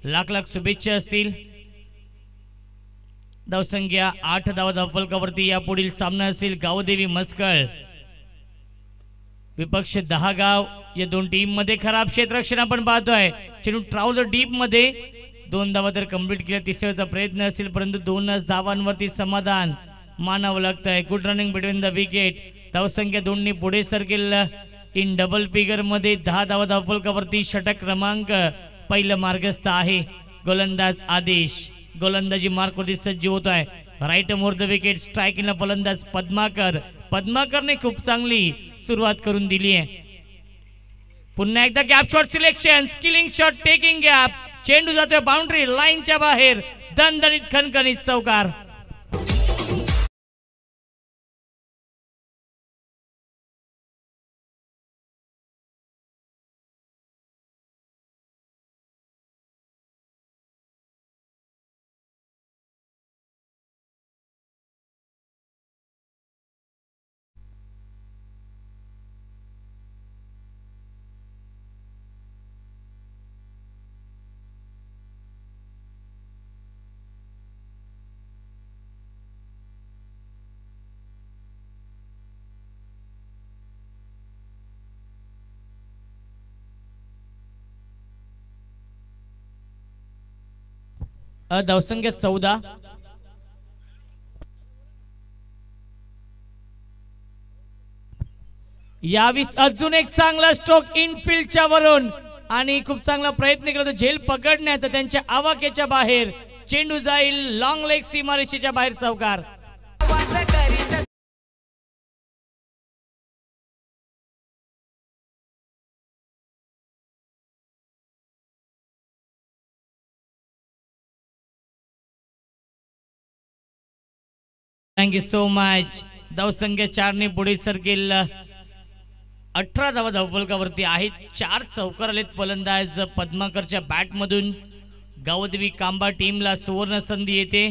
लाख लाख शुभेच्छा असतील. धावसंख्या 8 धावा धावफलकावरती. यापुढील सामना असेल गावदेवी मस्कळ विपक्ष 10 गाव. या दोन टीम मध्ये खराब क्षेत्ररक्षण आपण पाहतोय. चेंडू ट्राउझर डीप मध्ये 2 धावा तर कंप्लीट केल्या. तिसऱ्याचा प्रयत्न असेल परंतु 2च धावांवरती समाधान मानावं लागतंय. Good running between the wicket. धावसंख्या 2 पुढे सरकेल इन डबल फिगर मध्ये. 10 धावा धावफलकावरती. षटक क्रमांक पहिलं मार्गस्थ आहे गोलंदाज आदेश. गोलंदाजी मार्कवरती सज्ज होत आहे. Right more the wicket. स्ट्रायकिंगला फलंदाज पद्माकर. पद्माकरने खूप चांगली सुरुवात करून दिली आहे. पुन्हा एकदा gap shot selection. Skilling shot taking gap. चेंडू जातोय बाउंड्री लाईनच्या बाहेर. दणदणीत खणखणीत चौकार. धावसंख्या 14. यावीस अजून एक चांगला स्ट्रोक इनफिल्डच्या वरून आणि खूप चांगला प्रयत्न केला तो झेल पकडण्याचा. त्यांच्या आवाक्याच्या बाहेर चेंडू जाईल लॉंग लेग सीमारेषेच्या बाहेर. चौकार. Thank you so much. धावसंख्या 4 पुढे सरकेल. 18 धावा धावफलकावरती आहेत. 4 चौकार आलेत फलंदाज पद्माकरच्या बॅट मधून. गावदेवी कांबा टीमला सुवर्ण संधी येते.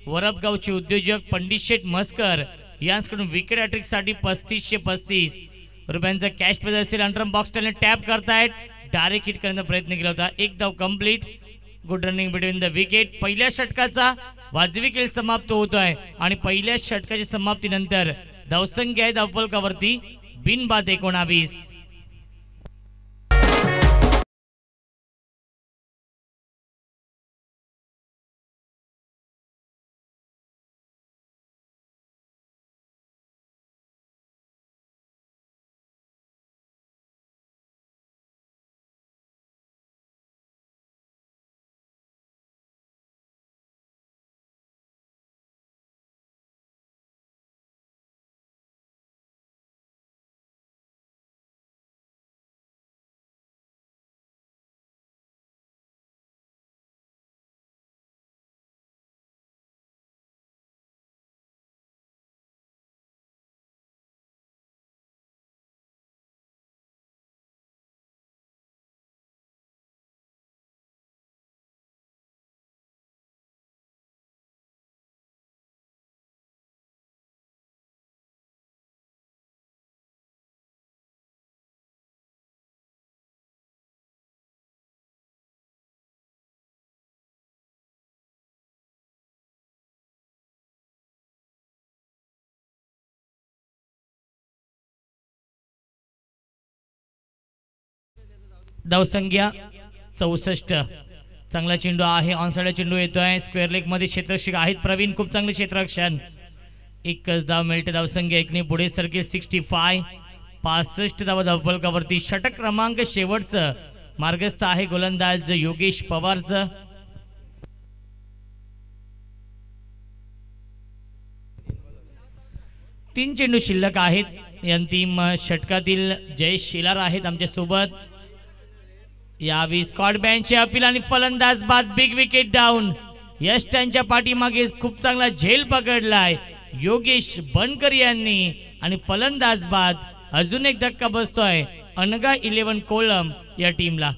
वरपगावचे उद्योजक पंडित शेठ मस्कर यांच्याकडून विकेट हॅट्रिक साठी 3535 रुपयांचा कॅश प्राइज असेल. अंडरम बॉक्स त्याने टॅप करतायत. डायरेक्ट हिट करण्याचा प्रयत्न केला होता. एक धाव complete. Good running between the wicket. पहिल्या षटकाचा वाजवी खेळ समाप्त होतोय आणि पहिल्या षटकाच्या समाप्तीनंतर धावसंख्या आहे धावफलकावरती बिनबाद 19. धावसंख्या 64. चांगला चेंडू आहे. ऑन साइड चेंडू येतोय. स्क्वेअर लेग मध्ये क्षेत्ररक्षक आहेत प्रवीण. खूप चांगले क्षेत्ररक्षण. एकच धाव मिळते. धावसंख्या 1 पुढे सरकेल. 65. 65 धावा धावफलकावरती. षटक क्रमांक शेवटचं मार्गस्थ आहे गोलंदाज योगेश पवारचं. तीन चेंडू शिल्लक आहेत. या अंतिम षटकातील जयेश शेलार आहेत आमच्या सोबत. यावी स्कॉट बँचचे अपील आणि फलंदाज बाद. Big wicket down. यश त्यांच्या पाठीमागे खूप चांगला झेल पकडलाय योगेश बनकर यांनी आणि फलंदाज बाद. अजून एक धक्का बसतोय अनगा 11 कोलम या टीमला.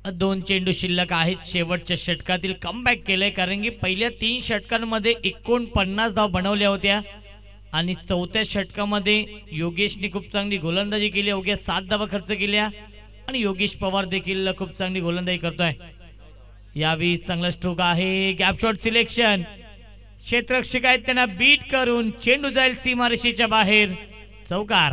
दोन चेंडू शिल्लक आहेत. शेवटच्या षटकातील कमबॅक केलंय, कारण की पहिल्या 3 षटकांमध्ये 49 धाव बनवल्या होत्या आणि चौथ्या षटकामध्ये योगेशने खूप चांगली गोलंदाजी केली, अवघ्या 7 धावा खर्च केल्या आणि योगेश पवार देखील खूप चांगली गोलंदाजी करतोय. यावेळी चांगला स्ट्रोक आहे, गॅप शॉट सिलेक्शन. क्षेत्ररक्षक आहेत त्यांना बीट करून चेंडू जाईल सीमारेषेच्या बाहेर, चौकार.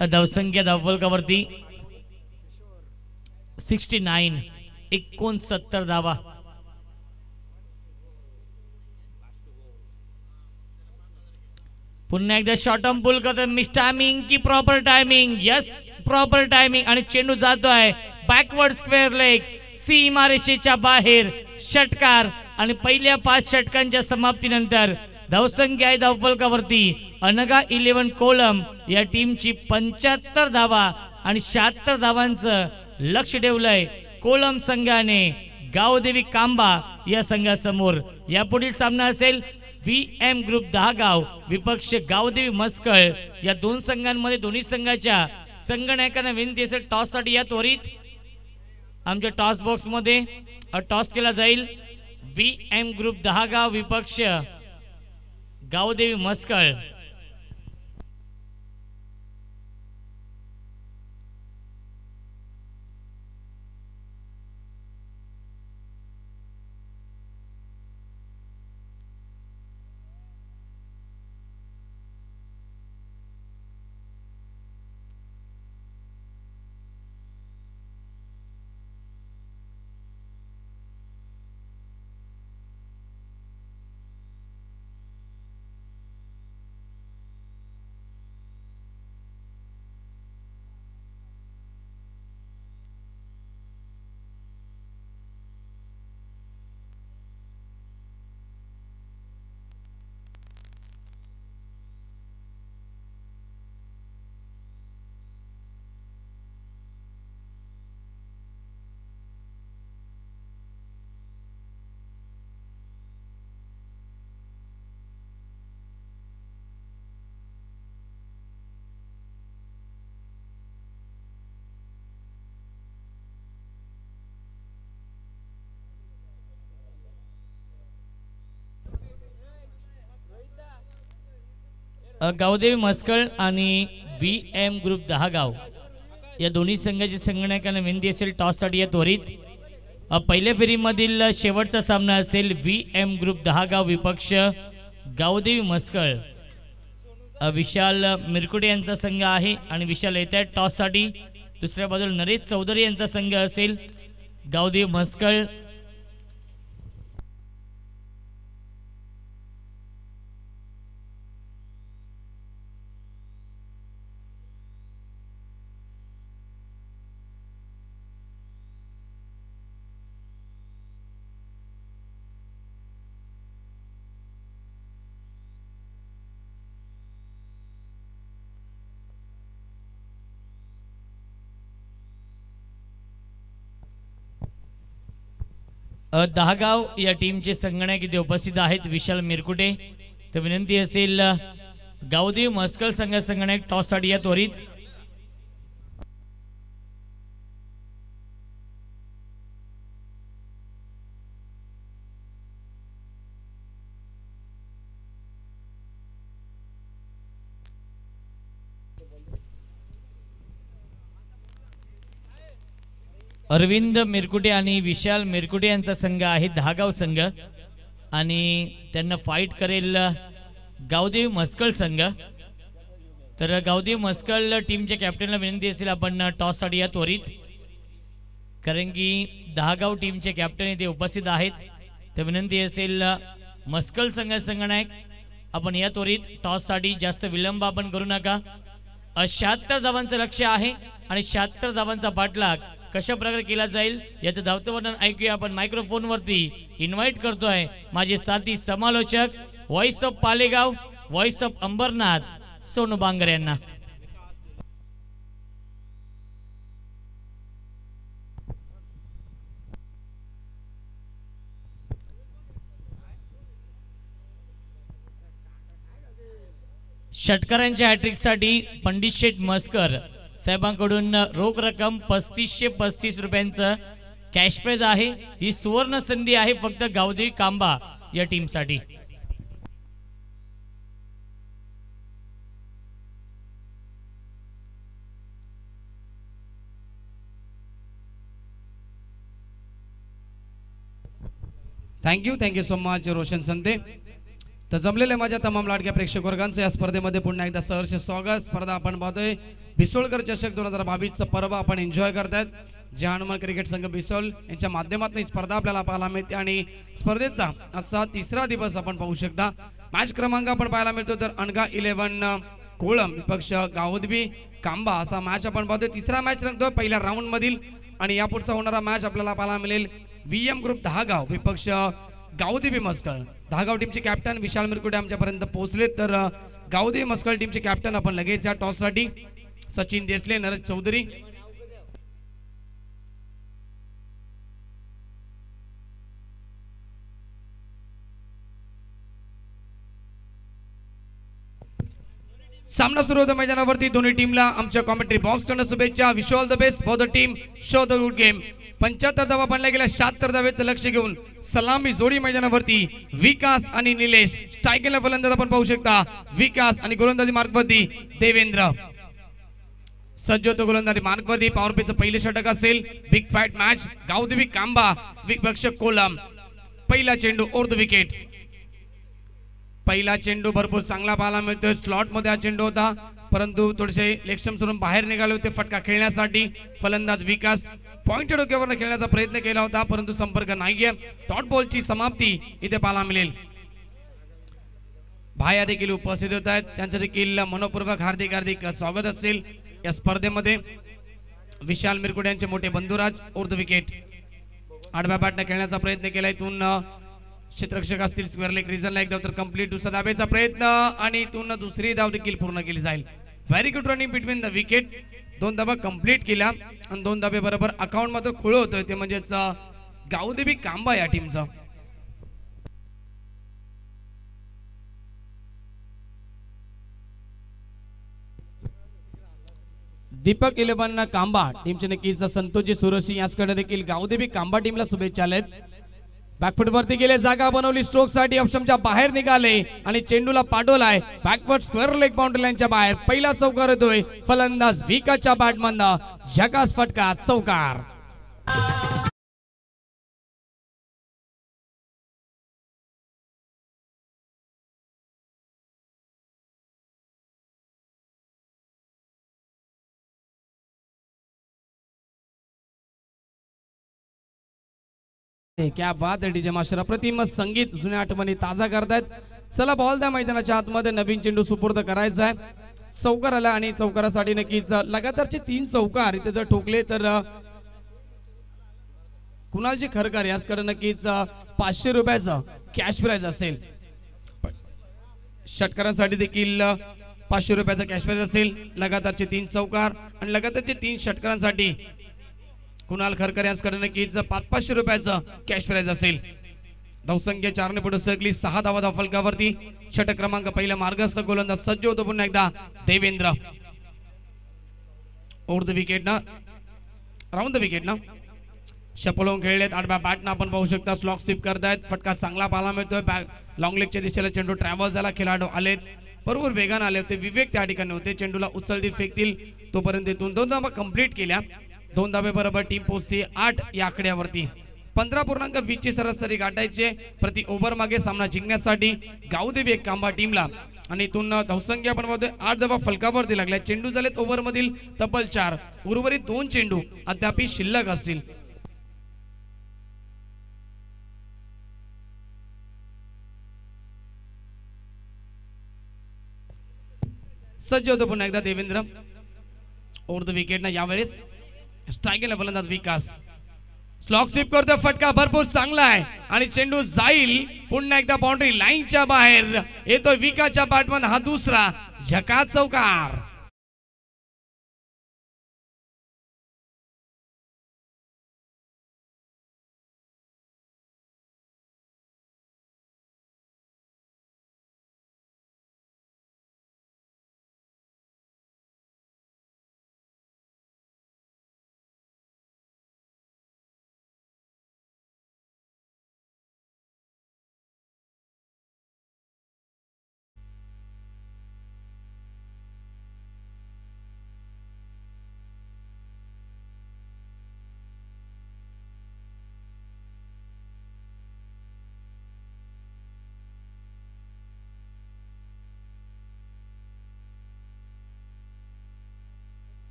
धावसंख्या धावफलकावरती 69, 69 धावा. पुन्हा एकदा शॉर्ट टर्म पुल करतात. मिस टायमिंग की proper timing? Yes, proper timing आणि चेंडू जातोय बॅकवर्ड स्क्वेअर लेग, सीमारेषेच्या बाहेर, षटकार. आणि पहिल्या 5 षटकांच्या समाप्तीनंतर धावसंख्या आहे धावफलकावरती अनगा 11 कोलम या टीमची 75 धावा आणि 76 धावांचं लक्ष ठेवलंय कोलम संघाने गावदेवी कांबा या संघासमोर. यापुढील सामना असेल VM ग्रुप दहागाव विपक्ष गावदेवी मस्कळ. या दोन संघांमध्ये दोन्ही संघाच्या संघनायकांना विनंती असेल टॉससाठी या त्वरित आमच्या टॉस बॉक्स मध्ये टॉस केला जाईल. VM ग्रुप दहागाव विपक्ष गावदेवी मस्कळ. गावदेवी मस्कळ आणि VM ग्रुप दहागाव या दोन्ही संघाची संघनायकांना विनंती असेल टॉससाठी या त्वरित. पहिल्या फेरीमधील शेवटचा सामना असेल VM ग्रुप दहागाव विपक्ष गावदेवी मस्कळ. विशाल मिरकुटे यांचा संघ आहे आणि विशाल येत आहेत टॉससाठी. दुसऱ्या बाजूला नरेश चौधरी यांचा संघ असेल गावदेवी मस्कळ. दहागाव या टीमचे संगणक इथे उपस्थित आहेत विशाल मिरकुटे. तर विनंती असेल गावदेवी मस्कळ संगणक टॉससाठी या त्वरित. अरविंद मिरकुटे आणि विशाल मिरकुटे यांचा संघ आहे दहागाव संघ आणि त्यांना फाईट करेल गावदेवी मस्कळ संघ. तर गावदेवी मस्कळ टीमच्या कॅप्टनला विनंती असेल आपण टॉससाठी या त्वरित, कारण की दहागाव टीमचे कॅप्टन इथे उपस्थित आहेत. तर विनंती असेल मस्कळ संघनायक आपण या त्वरित टॉससाठी जास्त विलंब आपण करू नका. 76 धावांचं लक्ष्य आहे आणि 76 धावांचा पाठलाग कशा प्रकारे केला जाईल याचं धावतं वर्णन ऐकूया आपण मायक्रोफोन वरती. इन्व्हाइट करतोय माझे साथी समालोचक voice of Palegaon, voice of Ambernath Sonu Bangar यांना. षटकारांच्या हॅट्रिकसाठी पंडित शेठ मस्कर साहेबांकडून रोख रक्कम 3535 रुपयांचं कॅश प्राइज आहे। ही सुवर्ण संधी आहे फक्त गावदेवी कांबा या टीमसाठी। Thank you so much Roshan संते। तर जमलेल्या माझ्या तमाम लाडक्या प्रेक्षक वर्गांचं या स्पर्धेमध्ये पुन्हा एकदा सहर्ष स्वागत। स्पर्धा आपण पाहतोय बिसोळकर चषक 2022 चं पर्व आपण एन्जॉय करतायत। जे हनुमान क्रिकेट संघ बिसोल यांच्या माध्यमातून ही स्पर्धा आपल्याला पाहायला मिळते आणि स्पर्धेचा आजचा तिसरा दिवस आपण पाहू शकता। मॅच क्रमांक आपण पाहायला मिळतो तर अनगा 11 कोळम विपक्ष गावदेवी कांबा असा मॅच आपण पाहतोय। तिसरा मॅच रंगतोय पहिल्या राऊंड मधील आणि यापुढचा होणारा मॅच आपल्याला पाहायला मिळेल VM ग्रुप दहागाव विपक्ष गावदेवी मस्कळ। दहागाव टीमचे कॅप्टन विशाल मिरकुटे आमच्यापर्यंत पोहोचले तर गावदेवी मस्कळ टीमचे कॅप्टन आपण लगेच या टॉस साठी सचिन देसले नरेश चौधरी सामना सुरू होता मैदानावरती। दोन्ही टीमला आमच्या कॉमेंट्री बॉक्स कडून शुभेच्छा। Wish all the best for the team, show the good game. 75 धावा बनल्या गेल्या 76 धावेचं लक्ष घेऊन सलामी जोडी मैदानावरती विकास आणि निलेश। स्ट्रायकिंगला फलंदाज आपण पाहू शकता विकास आणि गोलंदाजी मार्कवरती देवेंद्र। सज्ज होतो गोलंदाजी मार्कवरती। पॉवर प्लेचं पहिले षटक असेल। Big fight match Gavdevi Kamba विपक्ष कोलम। पहिला चेंडू ओव्हर द विकेट। पहिला चेंडू भरपूर चांगला पाहायला मिळतोय। स्लॉट मध्ये हा चेंडू होता परंतु थोडेसे लेग सोडून बाहेर निघाले होते फटका खेळण्यासाठी। फलंदाज विकास पॉइंट डोक्यावर खेळण्याचा प्रयत्न केला होता परंतु संपर्क नाहीये। डॉट बॉलची समाप्ती इथे पाहायला मिळेल। भाया देखील उपस्थित होत आहेत, त्यांचं देखील मनोपूर्वक हार्दिक हार्दिक स्वागत असेल या स्पर्धेमध्ये। विशाल मिरकुटे यांचे मोठे बंधुराज ओव्हर द विकेट। आडव्या बॅटने खेळण्याचा प्रयत्न केला। इथून क्षेत्ररक्षक असतील स्क्वेअर लेग रिजनला एक धाव तर कंप्लीट दुसरा धावेचा प्रयत्न आणि इथून दुसरी धाव देखील पूर्ण केली जाईल। Very good running between the wicket. 2 धावा कंप्लीट केल्या आणि 2 धाबे बरोबर अकाउंट मात्र खुळ होतोय ते म्हणजेच गावदेवी कांबा या टीमचं। दीपक 11 कांबा टीमचे नक्कीच संतोषजी सुरशी याचकडे देखील गावदेवी कांबा टीमला शुभेच्छा आहेत। बॅकफुट वरती गेले, जागा बनवली स्ट्रोक साठी, ऑप्शनच्या बाहेर निघाले आणि चेंडूला पाठवलाय बॅकवर्ड स्क्वेअर लेग बाउंड्री लाईनच्या बाहेर। पहिला चौकार येतोय फलंदाज विकासच्या बॅटमधनं, झकास फटका चौकार। क्या बात आहे डीजे मास्टर, अप्रतिम संगीत जुन्या आठवणी ताजा करतायत। चला बॉल द्या मैदानाच्या आतमध्ये, नवीन चेंडू सुपूर्द करायचा आहे। चौकार आला आणि चौकारासाठी नक्कीच लगातारचे 3 चौकार इथे जर ठोकले तर कुणालजी खरकर याचकडे नक्कीच 500 रुपयाचं कॅश प्राइज असेल। षटकारांसाठी देखील 500 रुपयाचा कॅश प्राइज असेल। लगातारचे 3 चौकार आणि लगातारचे 3 षटकारांसाठी कुणाल खरकर यांच्याकडे नक्कीच 500 रुपयाचं कॅश प्राइज असेल। धावसंख्या 4 ने पुढे सरकली, 6 धावा फलकावरती। षटक क्रमांक पहिला मार्गस्थ गोलंदाज सज्ज होतो पुन्हा एकदा देवेंद्र। ओव्हर द विकेट ना, राऊंड द विकेट ना, शपलोन खेळलेत। आडव्या बॅटनं आपण पाहू शकता स्लॉक स्वीप करतायत। फटका चांगला पाहायला मिळतोय। लॉंग लेगच्या दिशेला चेंडू ट्रॅव्हल झाला, खेळाडू आलेत बरोबर वेगाने आले होते, विवेक त्या ठिकाणी होते। चेंडूला उचलतील फेकतील तोपर्यंत इथून 2 धावा कंप्लीट केल्या। 2 धाबे बरोबर टीम पोहोचते 8 या आकड्यावरती। 15.20 ची सरासरी गाठायचे प्रति ओव्हर मागे सामना जिंकण्यासाठी गावदेवी कांबा टीमला। आणि इथून धावसंख्या आपण बघतोय 8 धावा फलकावरती लागल्या। चेंडू झालेत ओव्हर मधील तब्बल 4, उर्वरित 2 चेंडू अद्याप शिल्लक असतील। सज्ज होतो पुन्हा एकदा देवेंद्र। ओव्हर द विकेट ना, यावेळेस स्ट्रायकिंगला फलंदाज विकास स्लॉक स्वीप करतोय। फटका भरपूर चांगला आहे आणि चेंडू जाईल पुन्हा एकदा बाउंड्री लाईनच्या बाहेर येतोय विकासच्या बॅटमधून हा दुसरा झकास चौकार।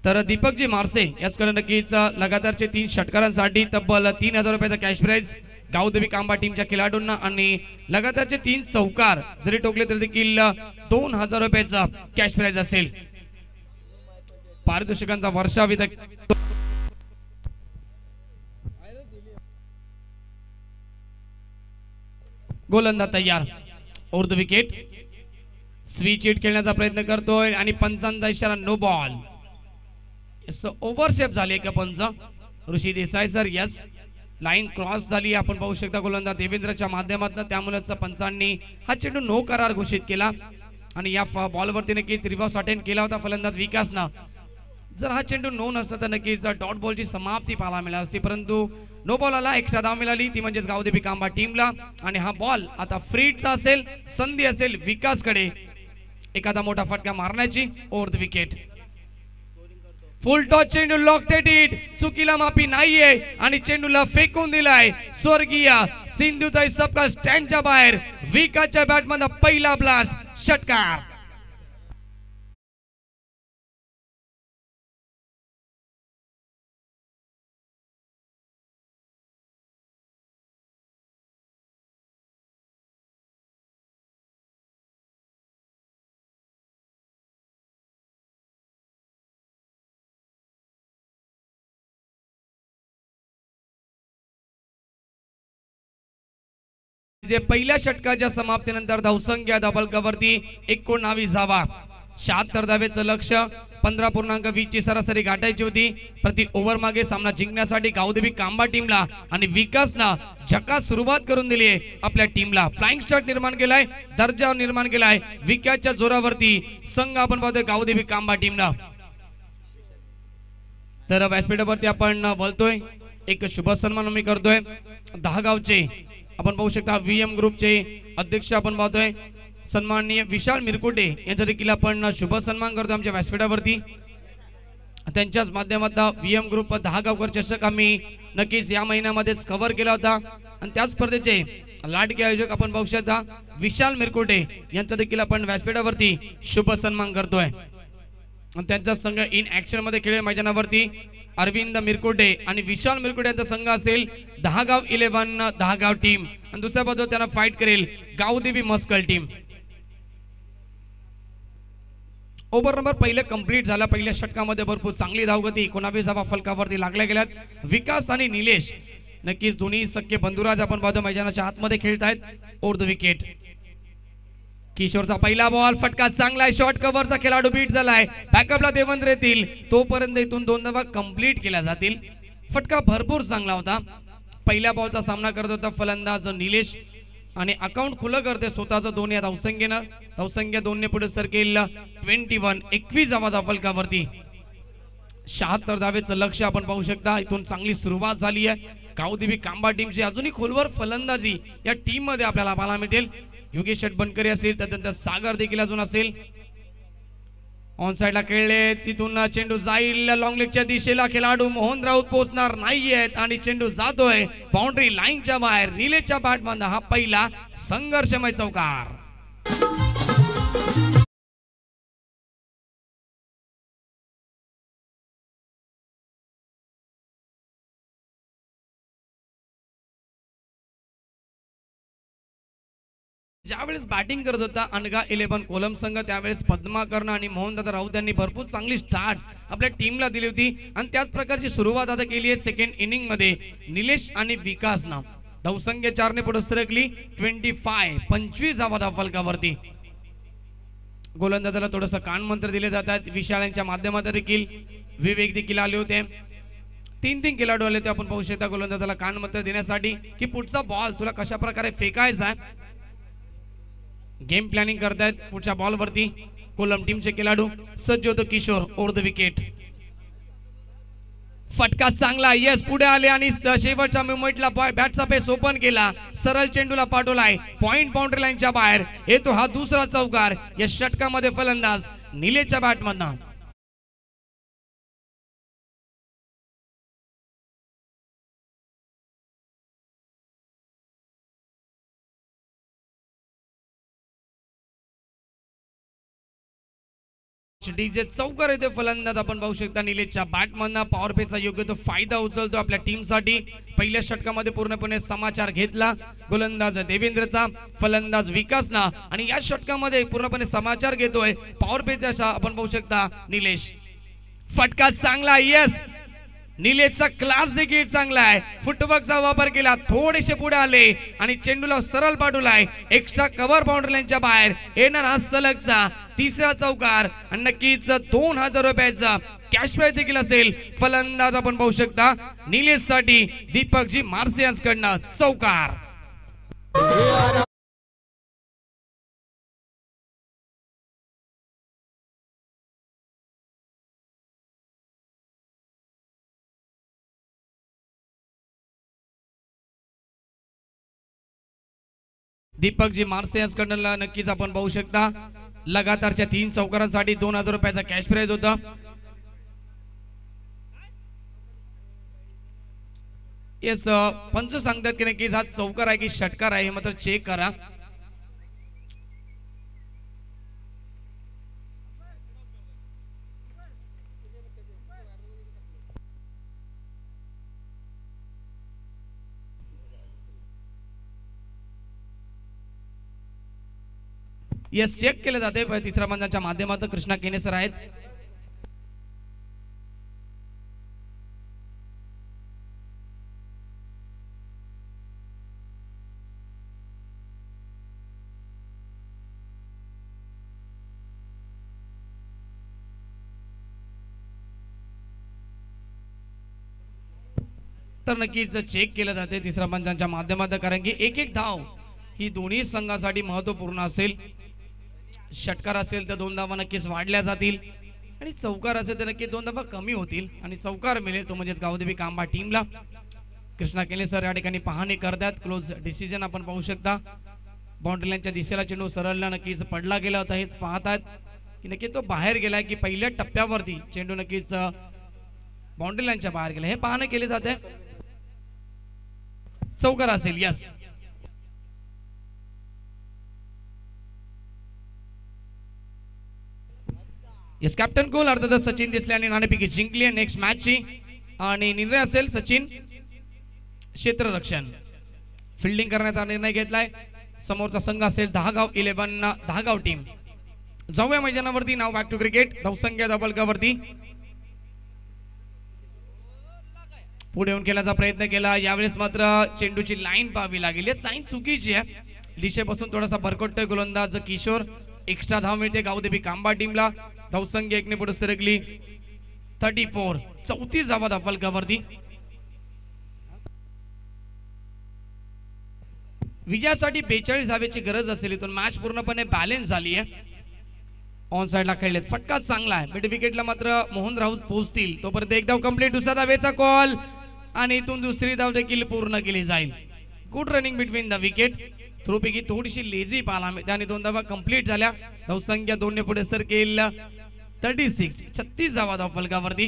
तर दीपकजी मारसे याचकडे नक्कीच लगातारचे 3 षटकारांसाठी तब्बल 3000 रुपयाचा कॅश प्राइज गावदेवी कांबा टीमच्या खेळाडूंना आणि लगातारचे 3 चौकार जरी टोकले तरी देखील 2000 रुपयाचा कॅश प्राइज असेल. पारितोषिकांचा वर्षा विधक गोलंदाज तयार. उर्ध विकेट. स्विच हिट खेळण्याचा प्रयत्न करतोय आणि पंचांचा इशारा नो बॉल. ओव्हरशेप झाली का पंच Rishi Desai sir. Yes, line cross झाली आपण पाहू शकता गोलंदाज देवेंद्रच्या माध्यमातून. त्यामुळे पंचांनी हा चेंडू नो करार घोषित केला आणि या बॉलवरती नक्कीच रिव्हर्स अटेम्प्ट केला होता फलंदाज विकासनं. जर हा चेंडू नो नसता तर नक्कीच डॉट बॉलची समाप्ती पाहायला मिळाली असती, परंतु नो बॉलला एक्स्ट्रा धाव मिळाली ती म्हणजेच गावदेवी कांबा टीमला. आणि हा बॉल आता फ्रीटचा असेल, संधी असेल विकासकडे एखादा मोठा फटका मारण्याची. Over the wicket. Full toss चेंडू लॉकटेड हिट. चुकीला माफी नाहीये आणि चेंडूला फेकून दिलाय स्वर्गीय सिंधुताई सपकाळ स्टँडच्या बाहेर. विकासच्या बॅटमध्ये पहिला ब्लास्ट षटकार. जे पहिल्या षटकाच्या समाप्तीनंतर धावसंख्या डबल कवरती 19 धावा. 76 धावेचं लक्ष 15.20 ची सरासरी गाठायची होती प्रति ओव्हर मागे. सामना जिंकण्यासाठी गावदेवी कांबा टीमला आणि विकासनं झकास सुरुवात करून दिली आहे आपल्या टीमला. फ्लाइंग शॉट निर्माण केलाय, दर्जा निर्माण केलाय विकासच्या जोरावरती संघ आपण पाहतोय गावदेवी कांबा टीमला. तर व्यासपीठावरती आपण बोलतोय एक शुभ सन्मान आम्ही करतोय. दहागावचे आपण पाहू शकता व्हीएम ग्रुपचे अध्यक्ष आपण पाहतोय सन्माननीय विशाल मिरकुटे यांचा देखील आपण शुभ सन्मान करतो आमच्या व्यासपीठावरती. त्यांच्याच माध्यमातून व्हीएम ग्रुप दहागावकर चषक आम्ही नक्कीच या महिन्यामध्येच कव्हर केला होता आणि त्या स्पर्धेचे लाडके आयोजक आपण पाहू शकता विशाल मिरकुटे यांचा देखील आपण व्यासपीठावरती शुभ सन्मान करतोय. त्यांचा संघ इन ऍक्शन मध्ये खेळेल मैदानावरती. अरविंद मिरकुटे आणि विशाल मिरकुटे यांचा संघ असेल दहागाव 11 दहागाव टीम आणि दुसऱ्या बाजूला त्यांना फाईट करेल Gavdevi muscle team. Over number पहिले कंप्लीट झाला. पहिल्या षटकामध्ये भरपूर चांगली धावगती 19 धावा फलकावरती लागल्या गेल्यात. विकास आणि निलेश नक्कीच दोन्ही सख्खे बंधुराज आपण पाहतो मैदानाच्या आतमध्ये खेळतायत. Over the wicket. किशोरचा पहिला बॉल फटका चांगला आहे. शॉर्ट कव्हरचा खेळाडू बीट झालाय. बॅकअपला देवेंद्र येतील तोपर्यंत इथून 2 धावा कंप्लीट केल्या जातील. फटका भरपूर चांगला होता. पहिल्या बॉलचा सामना करत होता फलंदाज निलेश आणि अकाउंट खुलं करते स्वतःचं 2 या धावसंख्येनं. धावसंख्या 2 ने पुढे सरकेल 21 धावा फलकावरती. 76 धावेचं लक्ष आपण पाहू शकता. इथून चांगली सुरुवात झाली आहे गावदेवी कांबा टीमची. अजूनही खोलवर फलंदाजी या टीम मध्ये आपल्याला पाहायला मिळेल. योगेश बनकरी असेल त्यानंतर सागर देखील अजून असेल. ऑन साइडला खेळले तिथून चेंडू जाईल लॉंग लेगच्या दिशेला. खेळाडू मोहन राऊत पोहोचणार नाहीयेत आणि चेंडू जातोय बाउंड्री लाईनच्या बाहेर. निलेशच्या बॅटमधून हा पहिला संघर्षमय चौकार. ज्यावेळेस बॅटिंग करत होता अनगा 11 कोलम संघ त्यावेळेस पद्माकर्ण आणि मोहनदादा राऊत यांनी भरपूर चांगली स्टार्ट आपल्या टीमला दिली होती आणि त्याच प्रकारची सुरुवात आता केली आहे सेकंड इनिंग मध्ये निलेश आणि विकासनं. धावसंख्या 4 ने पुढे सरकली 25 धावा फलकावरती. गोलंदाजाला थोडंसं कानमंत्र दिले जातात. विशाल यांच्या माध्यमातून देखील विवेक देखील आले होते. 3 खेळाडू आले होते आपण पाहू शकता गोलंदाजाला कानमंत्र देण्यासाठी की पुढचा बॉल तुला कशा प्रकारे फेकायचा. गेम प्लॅनिंग करतायत पुढच्या बॉल वरती कोलम टीमचे खेळाडू. सज्ज होतो किशोर. Over the wicket. फटका चांगला. यस, पुढे आले आणि शेवटच्या मोमेंटला बॅटचा पेस ओपन केला. सरळ चेंडूला पाठवलाय पॉइंट बाउंड्री लाईनच्या बाहेर. येतो हा दुसरा चौकार या षटकामध्ये फलंदाज निलेशच्या बॅटमधनं. डीजे चौकार येते फलंदाज आपण पाहू शकता निलेशच्या बॅटमधनं पॉवर प्लेचा योग्य तो फायदा उचलतो आपल्या टीमसाठी। पहिल्या षटकामध्ये पूर्णपणे समाचार घेतला गोलंदाज देवेंद्रचा, फलंदाज विकासना आणि या षटकामध्ये पूर्णपणे समाचार घेतोय पॉवर प्लेचा आपण पाहू शकता निलेश। फटका चांगला, यस निलेशचा क्लास देखील चांगला आहे, फुटवर्कचा वापर केला, थोडेसे पुढे आले आणि चेंडूला सरळ पाठवलाय एक्स्ट्रा कव्हर बाउंड्री लाईनच्या बाहेर येणार हा सलगचा तिसरा चौकार आणि नक्कीच 2000 रुपयाचा कॅश प्राइज देखील असेल। फलंदाज आपण पाहू शकता निलेश साठी दीपकजी मार्सियन्स कडनं चौकार। दीपकजी मार्सियन्स कडनं नक्कीच आपण पाहू शकता लगातारच्या 3 चौकारांसाठी 2000 रुपयाचा कॅश प्राइज होता। येस पंच सांगतात की नक्कीच हा चौकार आहे की षटकार आहे हे मात्र चेक करा। यस चेक केले जाते तिसऱ्या बंधाच्या माध्यमातून कृष्णा केने सर आहेत। तर नक्कीच चेक केलं जाते तिसऱ्या बंधाच्या माध्यमातून, कारण की एक एक धाव ही दोन्ही संघासाठी महत्त्वपूर्ण असेल। षटकार असेल तर 2 धावा नक्कीच वाढल्या जातील आणि चौकार असेल तर नक्की 2 धावा कमी होतील आणि चौकार मिळेल तो म्हणजे गावदेवी कांबा टीमला। कृष्णा केले सर या ठिकाणी पाहणी करतात, क्लोज डिसिजन आपण पाहू शकता। बाउंड्री लाईनच्या दिशेला चेंडू सरळला नक्कीच पडला गेला होता, हेच पाहतात की नक्की तो बाहेर गेलाय की पहिल्या टप्प्यावरती चेंडू नक्कीच बाउंड्री लाईनच्या बाहेर गेला हे पाहणे केले जाते। चौकार असेल, यस यस कॅप्टन कोल अर्थातच सचिन दिसले आणि नाणेफेकी जिंकली आहे नेक्स्ट मॅचची आणि निर्णय असेल सचिन क्षेत्ररक्षण। फिल्डिंग करण्याचा निर्णय घेतलाय, समोरचा संघ असेल दहागाव 11 दहागाव टीम। जाऊया मैदानावरती, नाव बॅक टू क्रिकेट धावसंख्या दबलकावरती पुढे येऊन खेळायचा प्रयत्न केला, यावेळेस मात्र चेंडूची लाईन पाहावी लागेल, लाईन चुकीची आहे, दिशेपासून थोडासा भरकटतोय गोलंदाज किशोर। एक्स्ट्रा धाव मिळते गावदेवी कांबा टीमला, धावसंख्या 1 ने पुढे सरकली 34, 34 धावा दफलकावरती। विजयासाठी 42 धावेची गरज असेल, इथून मॅच पूर्णपणे बॅलन्स झाली आहे। ऑन साइडला खेळलेत, फटका चांगला आहे, मिड विकेटला मात्र मोहन राऊत पोहोचतील तोपर्यंत एक धाव कंप्लीट, दुसरा धावेचा कॉल आणि इथून दुसरी धाव देखील पूर्ण केली जाईल। Good running between the wicket, थ्रोपैकी थोडीशी लेझी पाहायला मिळते आणि 2 धावा कंप्लीट झाल्या, धावसंख्या 2 ने पुढे सरकेल 36, 36 धावा धावफलकावरती।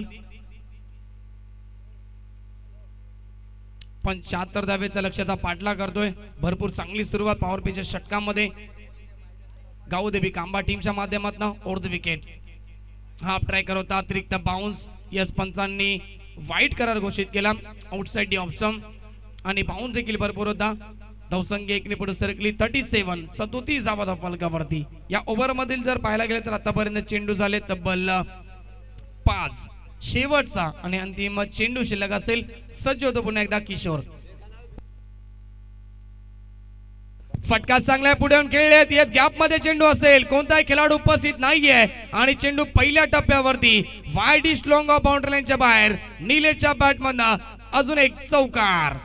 75 धावेचा लक्ष्याचा पाठला करतोय, भरपूर चांगली सुरुवात पॉवर प्लेच्या षटकामध्ये गावदेवी कांबा टीमच्या माध्यमातून। ओर्ध विकेट हाफ ट्रायकर होता, अतिरिक्त बाउन्स, यस पंचांनी वाईट करार घोषित केला, आउटसाइड दी ऑफ स्टंप आणि बाउन्स देखील भरपूर होता। धावसंख्या 1 ने पुढे सरकली 37, 37 धावा धावफलकावरती। या ओव्हर मधील जर पाहायला गेले तर आतापर्यंत चेंडू झाले तब्बल 5, शेवटचा आणि अंतिम चेंडू शिल्लक असेल। सज्ज होतो पुन्हा एकदा किशोर, फटका चांगला पुढे येऊन खेळलेत, येत गॅप मध्ये चेंडू असेल, कोणताही खेळाडू उपस्थित नाहीये आणि चेंडू पहिल्या टप्प्यावरती wide east long of boundary लाईनच्या बाहेर, निलेशच्या बॅटमधनं अजून एक चौकार।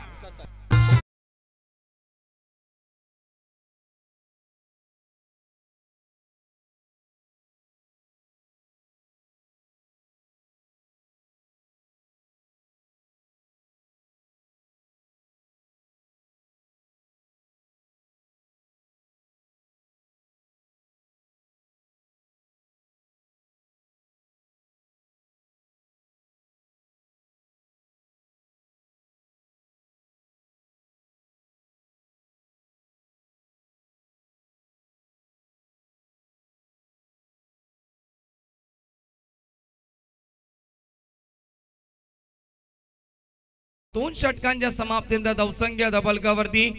2 षटकांच्या समाप्तीनंतर धावसंख्या धबलकावरती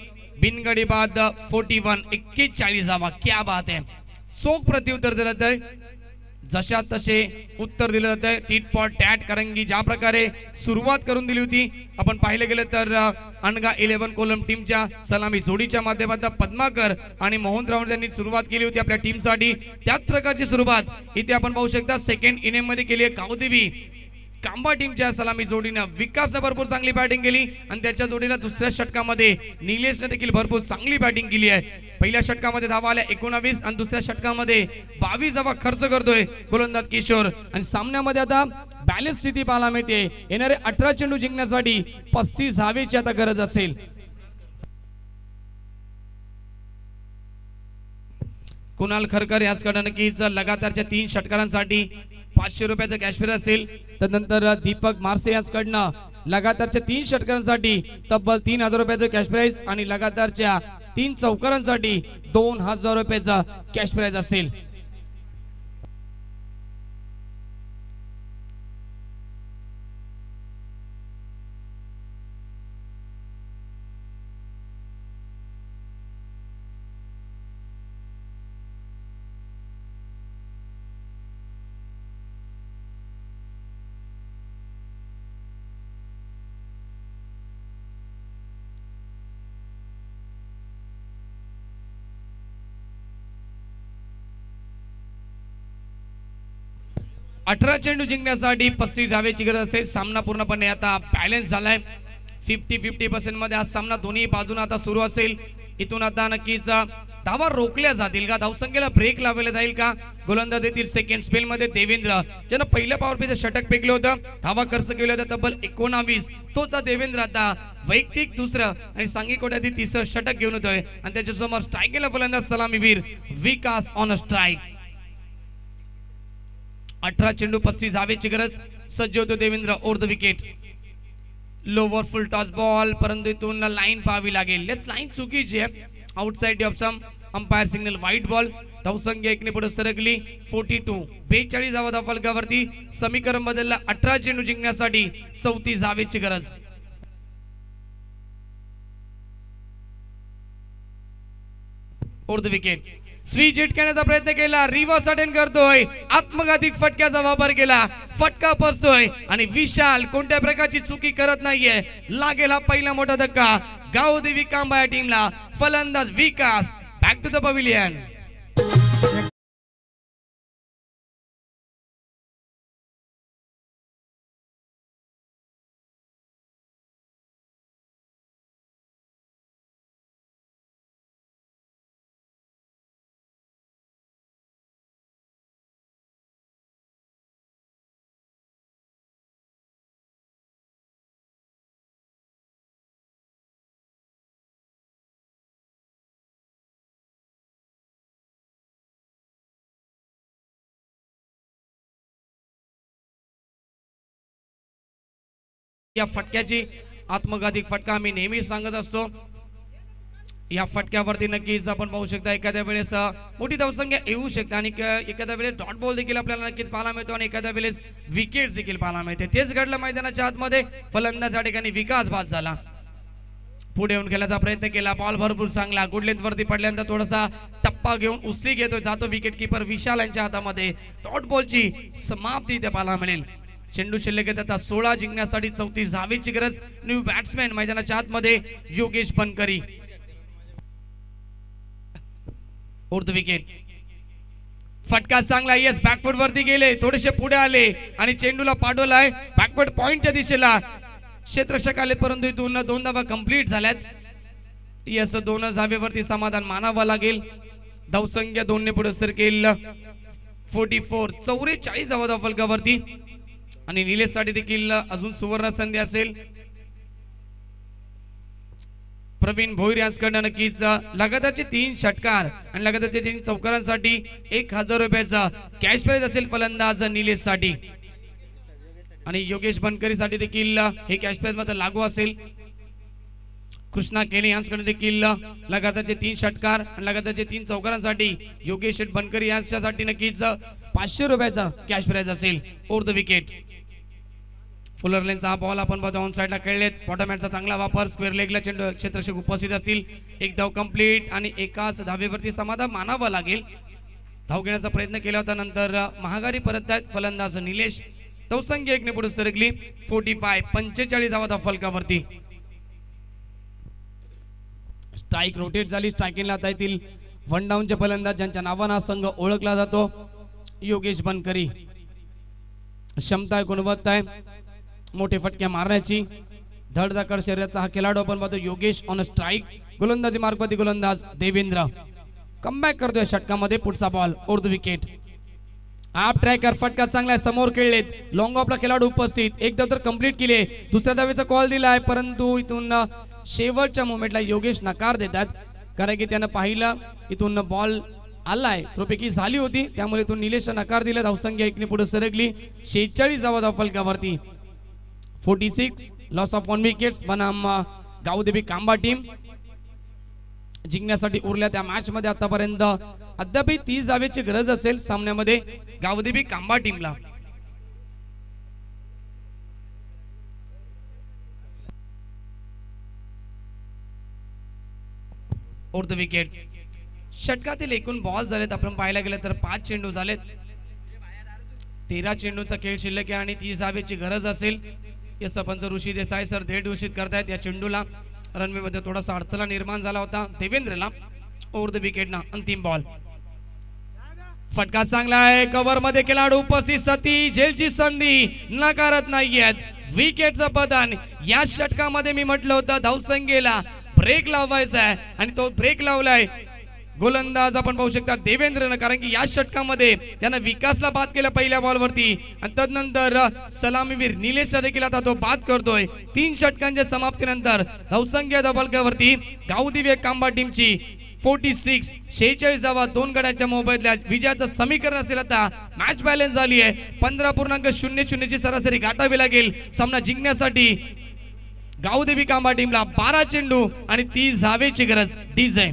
बिनगडी बाद 41 41 धावा. क्या बात आहे. चोख प्रत्युत्तर दिलं जातंय, जशा तसे उत्तर दिलं जातंय. टीट पॉट टॅट करंगी ज्या प्रकारे सुरुवात करून दिली होती, आपण पाहिलं गेलं तर अनगा 11 कोलम टीमच्या सलामी जोडीच्या माध्यमातून पद्माकर आणि मोहन राऊत यांनी सुरुवात केली होती आपल्या टीमसाठी. त्याच प्रकारची सुरुवात इथे आपण पाहू शकता सेकंड इनिंग मध्ये केली आहे गावदेवी कांबा टीमच्या सलामी जोडीनं. विकासने भरपूर चांगली बॅटिंग केली आणि त्याच्या जोडीला दुसऱ्या षटकामध्ये निलेशने देखील भरपूर चांगली बॅटिंग केली आहे. पहिल्या षटकामध्ये धावा आल्या 19 आणि दुसऱ्या षटकामध्ये 22 धावा खर्च करतोय गोलंदाज किशोर. आणि सामन्यामध्ये आता बॅलन्स स्थिती पाहायला मिळते. येणारे 18 चेंडू जिंकण्यासाठी 35 धावेची आता गरज असेल. कुणाल खरकर याचकडे नक्कीच लगातारच्या 3 षटकारांसाठी 500 रुपयाचा कॅश प्राइज असेल. त्यानंतर दीपक मार्से यांच्याकडनं लगातारच्या 3 षटकारांसाठी तब्बल 3000 रुपयाचा कॅश प्राइज आणि लगातारच्या 3 चौकारांसाठी 2000 रुपयाचा कॅश प्राइज असेल. अठरा चेंडू जिंकण्यासाठी 35 धावेची गरज असेल. सामना पूर्णपणे आता बॅलन्स झालाय. 50-50% मध्ये हा सामना दोन्ही बाजूने आता सुरू असेल. इथून आता नक्कीच धावा रोखल्या जातील का, धावसंख्येला ब्रेक लावला जाईल का. गोलंदाज येतील सेकंड स्पेल मध्ये देवेंद्र, ज्यानं पहिल्या पॉवर प्लेचं षटक फेकलं होतं, धावा खर्च केला होता तब्बल 19. तोच देवेंद्र आता वैयक्तिक दुसरं आणि सांघिक कोट्यातील तिसरं षटक घेऊन येतोय. आणि त्याच्यासमोर स्ट्राईकला फलंदाज सलामीवीर विकास ऑन स्ट्राईक. 18 चेंडू 35 धावेची गरज. सज्ज होतो Devendra over the wicket. Lower full toss ball, परंतु इथून लाईन पाहावी लागेल. लेफ्ट लाईन चुकीची आहे. Outside off some umpire signal white ball. धावसंख्या 1 ने पुढे सरकली 42. 42 धावा धावफलकावरती. समीकरण बदलला. 18 चेंडू जिंकण्यासाठी 34 धावेची गरज. Over the wicket. Switch hit करण्याचा प्रयत्न केला, रिव्हर्स अटेंड करतोय, आत्मघाती फटक्याचा वापर केला, फटका बसतोय आणि विशाल कोणत्या प्रकारची चुकी करत नाहीये. लागेल हा पहिला मोठा धक्का गावदेवी कांबा या टीमला. फलंदाज विकास बॅक टू द पवेलियन. या फटक्याची आत्मघाती फटका आम्ही नेहमी सांगत असतो. या फटक्यावरती नक्कीच आपण पाहू शकता एखाद्या वेळेस मोठी धावसंख्या येऊ शकते आणि एखाद्या वेळेस डॉट बॉल देखील आपल्याला नक्कीच पाहायला मिळतो आणि एखाद्या वेळेस विकेट देखील पाहायला मिळते. तेच घडलं मैदानाच्या आतमध्ये. फलंदाज या ठिकाणी विकास बाद झाला. पुढे येऊन खेळायचा प्रयत्न केला, बॉल भरपूर चांगला गुड लेंथ वरती पडल्यानंतर थोडासा टप्पा घेऊन उसळी घेतोय, जातो विकेट किपर विशाल यांच्या हातामध्ये. डॉट बॉलची समाप्ती इथे पाहायला मिळेल. चेंडू शिल्लक आता 16 जिंकण्यासाठी 34 धावेची गरज. न्यू बॅट्समॅन मैदानाच्या आतमध्ये योगेश बनकरी. Fourth wicket. फटका चांगला, येस बॅकफुट वरती गेले, थोडेसे पुढे आले आणि चेंडूला पाठवलाय बॅकवर्ड पॉइंटच्या दिशेला. क्षेत्ररक्षक आले परंतु इथून 2 धावा कंप्लीट झाल्यात. येस 2 धावेवरती समाधान मानावं लागेल. धावसंख्या 2 ने पुढे सरकेल 44. 44 धावा धावफलकावरती आणि निलेशसाठी देखील अजून सुवर्ण संधी असेल. प्रवीण भोईर यांच्याकडनं नक्कीच लगातारचे 3 षटकार आणि लगातारचे 3 चौकारांसाठी 1000 रुपयाचा कॅश प्राइज असेल फलंदाज निलेशसाठी. आणि योगेश बनकरीसाठी देखील हे कॅश प्राइज मात्र लागू असेल. कृष्णा केले यांच्याकडे देखील लगातारचे 3 षटकार आणि लगातारचे 3 चौकारांसाठी योगेश बनकरी यांच्यासाठी नक्कीच 500 रुपयाचा कॅश प्राइज असेल. Over the wicket. फुलर लेनचा हा बॉल आपण पाहतो ऑन साइडला खेळलेत. बॉटमहॅनचा चांगला वापर. स्क्वेअर लेगला चेंडू क्षेत्ररक्षक उपस्थित असतील. एक धाव कंप्लीट आणि एकाच धावेवरती समाधान मानावं लागेल. धाव घेण्याचा प्रयत्न केला होता, नंतर महागारी परत आहेत फलंदाज निलेश. धावसंख्या 1 ने पुढे सरकली. 45 धावा धाव फलकावरती. स्ट्राईक रोटेट झाली. स्ट्राईकिंगला आता येतील वन डाऊनचे फलंदाज ज्यांच्या नावाने हा संघ ओळखला जातो. योगेश बनकरी. क्षमता आहे, गुणवत्ता आहे, मोठे फटके मारण्याची धडधाकड शरीराचा हा खेळाडू आपण पाहतो योगेश. On strike. गोलंदाजी मार्गवरती गोलंदाज देवेंद्र. कमबॅक करतोय षटकामध्ये. पुढचा बॉल उर्द विकेट. आप ट्रॅकर फटका चांगला आहे, समोर खेळलेत. लॉंग ऑफला खेळाडू उपस्थित. एक धाव तर कंप्लीट केली. दुसऱ्या धावेचा कॉल दिलाय, परंतु इथून शेवटच्या मोमेंटला योगेश नकार देतात, कारण की त्यानं पाहिलं इथून बॉल आलाय, थ्रोपैकी झाली होती, त्यामुळे इथून निलेशला नकार दिला. धावसंख्या 1 ने पुढे सरकली. 46 धावा धाव फलकावरती. 46 लॉस ऑफ 1 विकेट्स बनाम गावदेवी कांबा टीम जिंकण्यासाठी उरल्या त्या मॅच मध्ये आतापर्यंत अद्याप 30 धावेची गरज असेल सामन्यामध्ये गावदेवी कांबा टीमला. उर्द विकेट. षटकातील एकूण बॉल झालेत आपण पाहायला गेलं तर 5 चेंडू झालेत. 13 चेंडूचा खेळ शिल्लक आहे आणि 30 धावेची गरज असेल. या सरपंच ऋषी देसाई सर थेट घोषित करतायत. या चेंडूला रनवे मध्ये थोडासा अडथळा निर्माण झाला होता देवेंद्रला. ओव्हर द विकेट ना अंतिम बॉल. फटका चांगला आहे. कव्हर मध्ये खेळाडू उपस्थित. सती झेलची संधी नकारत नाहीयेत. विकेटचं पतन. या षटकामध्ये मी म्हटलं होतं धावसंख्येला ब्रेक लावायचा आहे आणि तो ब्रेक लावलाय गोलंदाज आपण पाहू शकता देवेंद्रनं, कारण की या षटकामध्ये त्यानं विकासला बाद केला पहिल्या बॉलवरती आणि तदनंतर सलामीवीर निलेशला देखील आता तो बाद करतोय. 3 षटकांच्या समाप्तीनंतर धावसंख्या धावफलकावरती गावदेवी कांबा टीमची 46 धावा 2 गड्याच्या मोबदल्यात विजयाचं समीकरण असेल. आता मॅच बॅलन्स झाली आहे. 15.00 ची सरासरी गाठावी लागेल सामना जिंकण्यासाठी. गावदेवी कांबा टीमला 12 चेंडू आणि 30 धावेची गरज. डीजे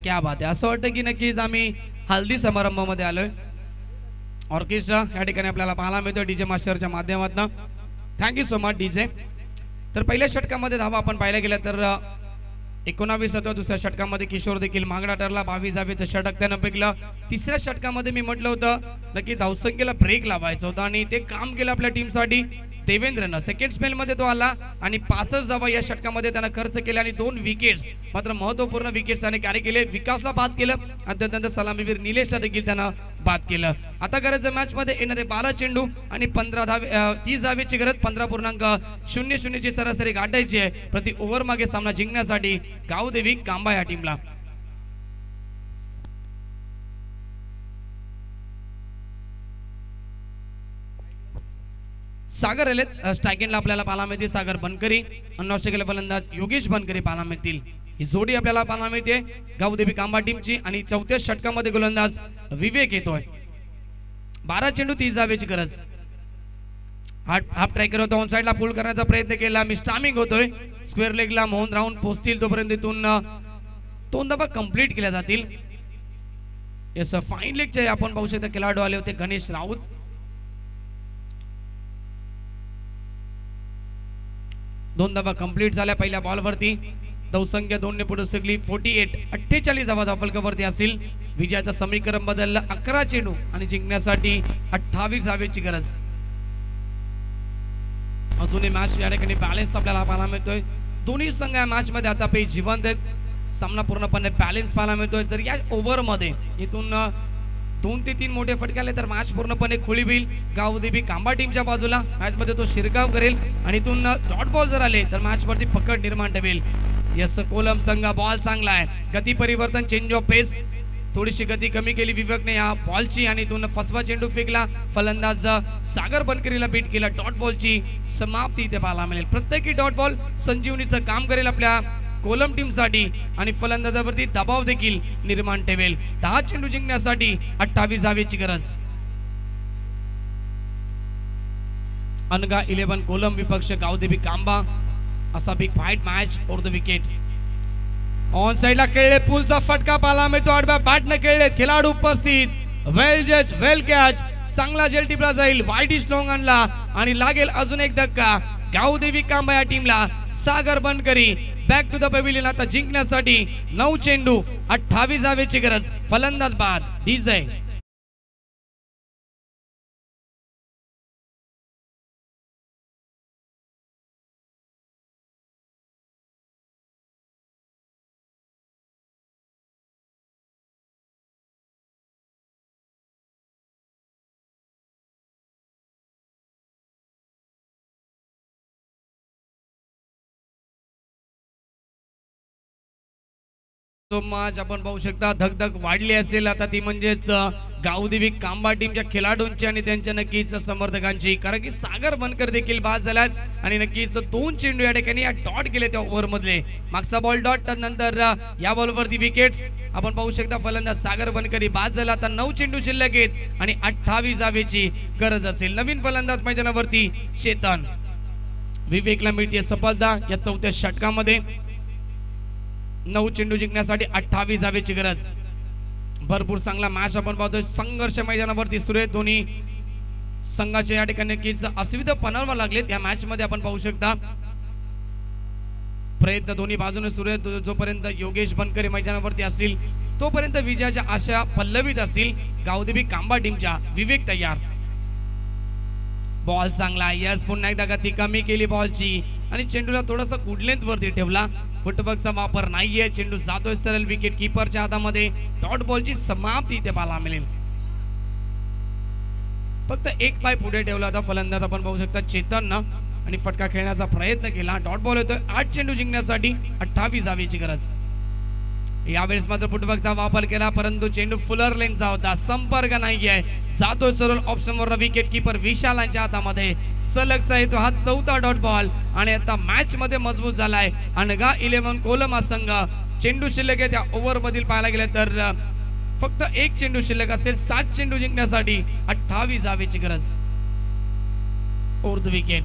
क्या बात आहे. असं वाटतं की नक्कीच आम्ही हल्दी समारंभामध्ये आलोय. ऑर्केस्ट्रा या ठिकाणी आपल्याला पाहायला मिळतो डीजे मास्टरच्या माध्यमातून. Thank you so much DJ. तर पहिल्या षटकामध्ये धावा आपण पाहायला गेल्या तर 19 होतं. दुसऱ्या षटकामध्ये किशोर देखील मागणा ठरला. 22 धावेचं षटक त्यानं पेकलं. तिसऱ्या षटकामध्ये मी म्हटलं होतं नक्की धावसंख्येला ब्रेक लावायचं होतं आणि ते काम केलं आपल्या टीमसाठी देवेंद्रनं. सेकंड स्पेल मध्ये तो आला आणि 65 धावा या षटकामध्ये त्यानं खर्च केले आणि 2 विकेट्स मात्र महत्वपूर्ण विकेट्स त्याने कॅरी केले. विकासला बाद केलं आणि त्यानंतर सलामीवीर निलेशला देखील त्यानं बाद केलं. आता गरज मॅच मध्ये येणारे 12 चेंडू आणि 30 धावेची गरज. 15.00 ची सरासरी गाठायची आहे प्रति ओव्हर मागे सामना जिंकण्यासाठी गावदेवी कांबा या टीमला. सागर आलेत स्ट्रायकिंगला आपल्याला पाहायला मिळते. सागर बनकरी अनौषधीय फलंदाज योगेश बनकरी पाहायला मिळतील. ही जोडी आपल्याला पाहायला मिळते गावदेवी कांबा टीमची आणि 4थ्या षटकामध्ये गोलंदाज विवेक येतोय. 12 चेंडू 30 धावेची गरज. हाफ ट्रॅकर होता. ऑन साइडला पुल करण्याचा प्रयत्न केला. मिस्टामिंग होतोय. स्क्वेअर लेगला मोहन राऊंड पोहोचतील तोपर्यंत इथून 2 धावा कंप्लीट केल्या जातील. यस फाईन लेगचे आपण पाहू शकता खेळाडू आले होते गणेश राऊत. दोन धावा कंप्लीट झाल्या पहिल्या बॉलवरती. धावसंख्या 2 ने पुढे सगळी 48 धावा धावफलकावरती असतील. विजयाचं समीकरण बदललं. 11 चेंडू आणि जिंकण्यासाठी 28 धावेची गरज. अजूनही मॅच या ठिकाणी बॅलन्स आपल्याला पाहायला मिळतोय. दोन्ही संघ या मॅच मध्ये आता पे जिवंत आहेत. सामना पूर्णपणे बॅलन्स पाहायला मिळतोय. जर या ओव्हर मध्ये इथून 2 ते 3 मोठे फटके आले तर मॅच पूर्णपणे खुली होईल. गावदेवी कांबा टीमच्या बाजूला मॅच मध्ये तो शिरकाव करेल आणि इथून डॉट बॉल जर आले तर मॅच वरती पकड निर्माण ठेवेल. यस कोलम संघ बॉल चांगला आहे. गती परिवर्तन चेंज ऑफ पेस. थोडीशी गती कमी केली विवेकने या बॉलची आणि इथून फसवा चेंडू फेकला. फलंदाज सागर बनकरीला बीट केला. डॉट बॉलची समाप्ती इथे पाहायला मिळेल. प्रत्येकी डॉट बॉल संजीवनीचं काम करेल आपल्या कोलम टीम साठी आणि फलंदाजावरती दबाव देखील निर्माण ठेवेल. 10 चेंडू जिंकण्यासाठी 28 धावेची गरज. अनगा 11 कोलम विपक्ष गावदेवी कांबा. असा big fight match over the wicket. On साइडला खेळले. पुलचा फटका पाहायला मिळतो. आडव्या बॅटने खेळले खेळाडू उपस्थित. वेल जज वेल कॅच. चांगला जेल टिपला जाईल. वाईट स्ट्रॉंग आणला आणि लागेल अजून एक धक्का गावदेवी कांबा या टीमला. सागर बनकरी बॅक टू द पॅव्हिलियन. आता जिंकण्यासाठी 9 चेंडू 28 धावेची गरज. फलंदाज बाद डीजे. तो मॅच आपण पाहू शकता धगधग वाढली असेल आता ती म्हणजेच गावदेवी कांबा टीमच्या खेळाडूंची आणि त्यांच्या नक्कीच समर्थकांची. कारण की सागर बनकर देखील बाद झालात आणि नक्कीच 2 चेंडू या ठिकाणी डॉट केले त्या ओव्हर मधले. मागचा बॉल डॉट नंतर या बॉलवरती विकेट्स आपण पाहू शकता. फलंदाज सागर बनकरी बाद झाला. आता 9 चेंडू शिल्लक आहेत आणि 28 धावेची गरज असेल. नवीन फलंदाज मैदानावरती चेतन. विवेकला मिळते सफलता या 4थ्या षटकामध्ये. 9 चेंडू जिंकण्यासाठी 28 धावेची गरज. भरपूर चांगला मॅच आपण पाहतोय. संघर्ष मैदानावरती सुरू आहे. दोन्ही संघाचे या ठिकाणी नक्कीच अस्विध पणावर लागलेत या मॅच मध्ये आपण पाहू शकता. प्रयत्न दोन्ही बाजूने सुरू आहेत. जोपर्यंत योगेश बनकरी मैदानावरती असतील तोपर्यंत विजयाच्या आशा पल्लवीत असतील गावदेवी कांबा टीमच्या. विवेक तयार. बॉल चांगला. यस पुन्हा एकदा गती कमी केली बॉलची आणि चेंडूला थोडासा गुडलेंथ वरती ठेवला. फुटबॉलचा वापर नाहीये. चेंडू जातोय सरळ विकेट कीपरच्या हातामध्ये. डॉट बॉलची समाप्ती इथे पाहायला मिळेल. फक्त एक पाय पुढे ठेवला होता फलंदाज आपण पाहू शकता चेतन आणि फटका खेळण्याचा प्रयत्न केला. डॉट बॉल येतोय. 8 चेंडू जिंकण्यासाठी 28 धावेची गरज. यावेळेस मात्र फुटबॉलचा वापर केला परंतु चेंडू फुलर लेनचा होता. संपर्क नाहीये. जातोय सरळ ऑप्शनवर विकेट कीपर विशालांच्या हातामध्ये. सलगचा येतो हा 4था डॉट बॉल आणि आता मॅच मध्ये मजबूत झालाय अनगा 11 कोलम हा संघ. चेंडू शिल्लक आहे त्या ओव्हर मधील पाहायला गेले तर फक्त 1 चेंडू शिल्लक असेल. 7 चेंडू जिंकण्यासाठी 28 धावेची गरज. Or the wicket.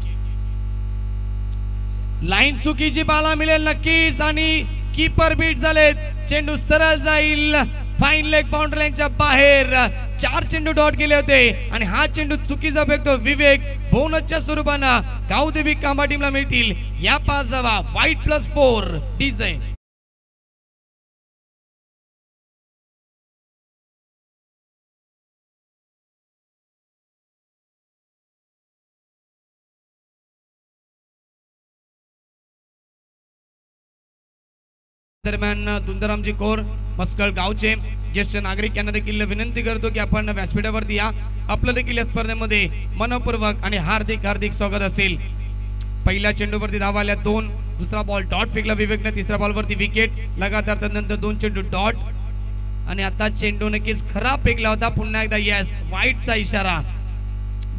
लाईन चुकीची पाहायला मिळेल नक्कीच आणि कीपर बीट झालेत. चेंडू सरळ जाईल फाईन लेग बाउंड्री लाईनच्या बाहेर. 4 चेंडू डॉट केले होते आणि हा चेंडू चुकीचा फेकतो विवेक. बोनसच्या स्वरूपानं गावदेवी कांबा टीमला मिळतील या 5 धावा. वाईट +4 डीजे. दरम्यान दुंदरामजी कोर मस्कळ गावचे ज्येष्ठ नागरिक यांना देखील विनंती करतो की आपण व्यासपीठावरती या. आपलं देखील या स्पर्धेमध्ये मनपूर्वक आणि हार्दिक हार्दिक स्वागत असेल. पहिल्या चेंडूवरती धावा आल्या 2. दुसरा बॉल डॉट फेकला विवेकने. तिसऱ्या बॉलवरती विकेट. लगातार त्यानंतर 2 चेंडू डॉट आणि आता चेंडू नक्कीच खराब फेकला होता. पुन्हा एकदा यस वाईटचा इशारा.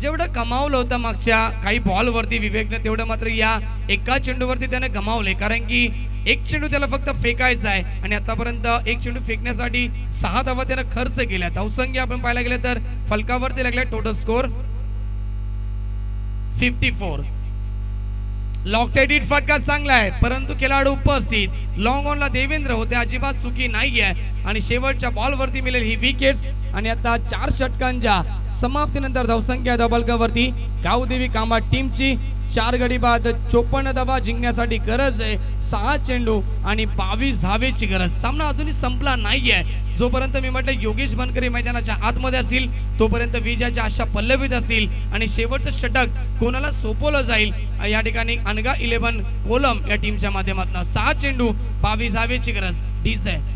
जेवढं कमावलं होतं मागच्या काही बॉलवरती विवेकने तेवढं मात्र या एका चेंडूवरती त्याने गमावले. कारण की 1 चेंडू त्याला फक्त फेकायचा आहे आणि आतापर्यंत 1 चेंडू फेकण्यासाठी 6 धावा त्याने खर्च केल्या. धावसंख्या आपण पाहायला गेले तर फलकावरती लागले. Total score 54. लॉकटेड फटका चांगला आहे, परंतु खेळाडू उपस्थित लॉंग ऑनला देवेंद्र होते, अजिबात चुकी नाहीये आणि शेवटच्या बॉलवरती मिळेल ही विकेट्स. आणि आता 4 षटकांच्या समाप्तीनंतर धावसंख्या धावबळकावरती गावदेवी कांबा टीमची 4 गडी बाद 54 धावा जिंकण्यासाठी गरज आहे. 6 चेंडू आणि 22 धावेची गरज. सामना अजूनही संपला नाहीये. जोपर्यंत मी म्हटलं योगेश बनकरी मैदानाच्या आतमध्ये असतील तोपर्यंत विजयाच्या आशा पल्लवीत असतील आणि शेवटचं षटक कोणाला सोपवलं जाईल या ठिकाणी अनगा 11 कोलम या टीमच्या माध्यमातून 6 चेंडू 22 धावेची गरज. डीज आहे.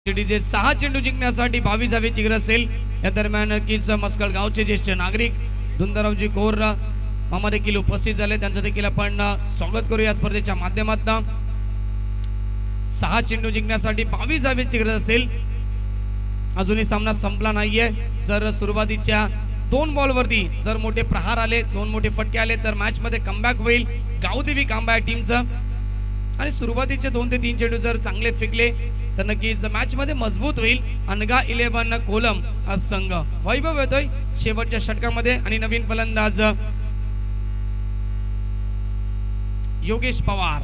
जे 6 चेंडू जिंकण्यासाठी 22 धावेची गरज असेल. या दरम्यान नक्कीच मस्कळ गावचे ज्येष्ठ नागरिक धुंदरावजी कोर मामा देखील उपस्थित झाले, त्यांचं देखील आपण स्वागत करू या स्पर्धेच्या माध्यमातून. 6 चेंडू जिंकण्यासाठी 22 धावेची गरज असेल. अजूनही सामना संपला नाहीये. जर सुरुवातीच्या 2 बॉलवरती जर मोठे प्रहार आले, 2 मोठे फटके आले तर मॅच मध्ये कमबॅक होईल गावदेवी कांबा टीमचं. आणि सुरुवातीचे 2 ते 3 चेंडू जर चांगले फेकले तर नक्कीच मॅच मध्ये मजबूत होईल अनगा 11 कोलम हा संघ. वैभव येतोय शेवटच्या षटकामध्ये आणि नवीन फलंदाज योगेश पवार.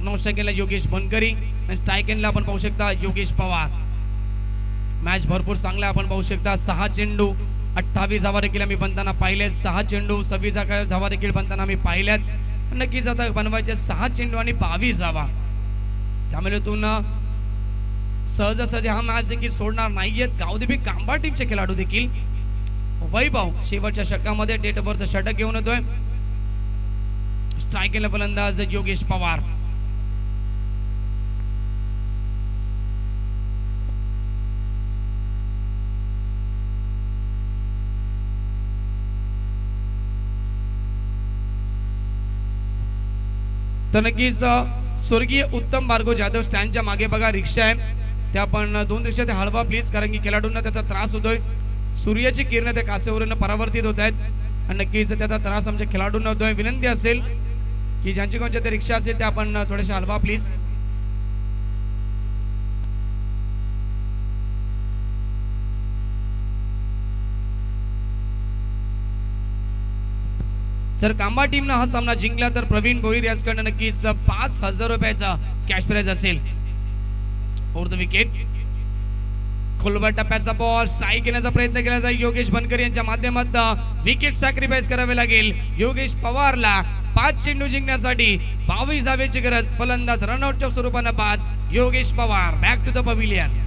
9 सेकंडला योगेश बनकरी आणि स्ट्रायकेनला आपण पाहू शकता योगेश पवार. मॅच भरपूर चांगला आपण पाहू शकता. 6 चेंडू 28 धावा देखील आम्ही बनताना पाहिलेत. 6 चेंडू 26 धावा देखील बनताना आम्ही पाहिल्यात. नक्कीच आता बनवायचे 6 चेंडू आणि 22 धावा. त्यामुळे सहजासहजी हा मॅच देखील सोडणार नाहीयेत गावदेवी कांबा टीमचे खेळाडू देखील. वैभव शेवटच्या षटकामध्ये डेट ऑफ बर्थ षटक घेऊन येतोय. स्ट्रायकेला फलंदाज योगेश पवार. तर नक्कीच स्वर्गीय उत्तम भार्गव जाधव स्टँडच्या मागे बघा रिक्षा आहे, त्या आपण 2 रिक्षा ते हलवा प्लीज, कारण की खेळाडूंना त्याचा त्रास होतोय. सूर्याची किरण त्या काचेवरून परावर्तित होत आहेत आणि नक्कीच त्याचा त्रास आमच्या खेळाडूंना होतोय. विनंती असेल की ज्यांची कोणत्या ते रिक्षा असेल त्या आपण थोडेसे हलवा प्लीज. जर कांबा टीमनं हा सामना जिंकला तर प्रवीण भोईर याचकडनं नक्कीच 5,000 रुपयाचा कॅश प्राइज असेल. Fourth wicket. खोलवर टप्प्याचा बॉल स्ट्राईक घेण्याचा प्रयत्न केला जाईल योगेश बनकर यांच्या माध्यमातून. विकेट सॅक्रिफाइस करावे लागेल योगेश पवारला. 5 चेंडू जिंकण्यासाठी 22 धावेची गरज. फलंदाज रनआउटच्या स्वरूपाने बाद Yogesh Pawar. Back to the pavilion.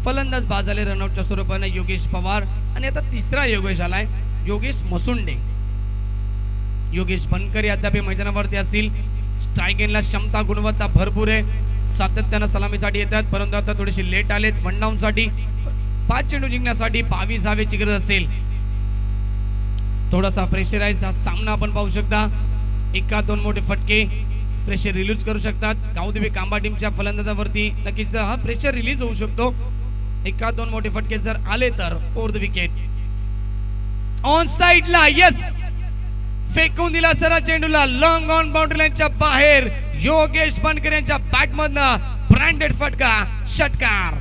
फलंदाज बाद झाले रनआउटच्या स्वरूपाने योगेश पवार. आणि आता तिसरा योगेश आलाय योगेश मसुंडे. योगेश बनकर अद्याप मैदानावरती असतील. स्ट्रायकेनला क्षमता गुणवत्ता भरपूर आहे, सातत्याने सलामीसाठी येतात, परंतु आता थोडेसे लेट आलेत वन डाऊन साठी. 5 चेंडू जिंकण्यासाठी 22 धावेची गरज असेल. थोडासा प्रेशराइज हा सामना आपण पाहू शकता. 1-2 मोठे फटके प्रेशर रिलीज करू शकतात गावदेवी कांबा टीमच्या फलंदाजावरती. नक्कीच हा प्रेशर रिलीज होऊ शकतो 1-2 मोठे फटके जर आले तर. Fourth wicket. ऑन साइडला यस फेकून दिला सरा चेंडूला लॉंग ऑन बाउंड्री लाईनच्या बाहेर. योगेश बनकर यांच्या बॅट मधनं ब्रँडेड फटका षटकार.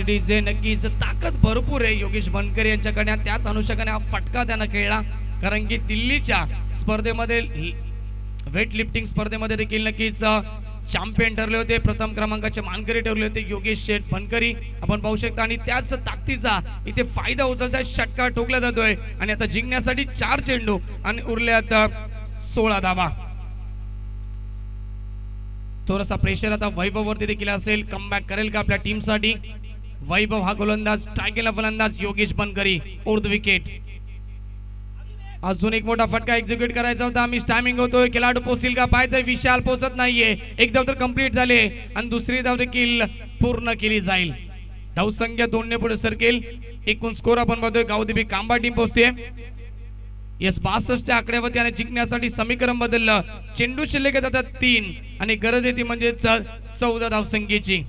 Much DJ. नक्कीच ताकद भरपूर आहे योगेश बनकर यांच्याकडे. त्याच अनुषंगाने हा फटका त्यांना खेळला, कारण की दिल्लीच्या स्पर्धेमध्ये वेट लिफ्टिंग स्पर्धेमध्ये देखील नक्कीच चॅम्पियन ठरले होते. प्रथम क्रमांकाचे मानकरी ठरले होते योगेश शेठ बनकरी, आपण पाहू शकता. आणि त्याच ताकदीचा इथे फायदा उचलता षटकार ठोकला जातोय. आणि आता जिंकण्यासाठी 4 चेंडू आणि उरल्यात 16 धावा. थोडासा प्रेशर आता वैभव वरती देखील असेल. कमबॅक करेल का आपल्या टीम साठी वैभव? हा गोलंदाज, स्ट्रायकिंगला फलंदाज योगेश बनकरी, उर्ध विकेट. अजून एक मोठा फटका एक्झिक्यूट करायचा होता. मिस टायमिंग होतोय. खेळाडू पोहोचतील का पाहायचं. विशाल पोहोचत नाहीये. एक धाव तर कंप्लीट झाले आणि दुसरी धाव देखील पूर्ण केली जाईल. धावसंख्या 2 ने पुढे सरकेल. एकूण स्कोर आपण बघतोय गावदेवी कांबा टीम पोहोचते. यस 62 च्या आकड्यावरती आणि जिंकण्यासाठी समीकरण बदललं. चेंडू शिल्लक येतात 3 आणि गरज येते म्हणजे 14 धावसंख्येची.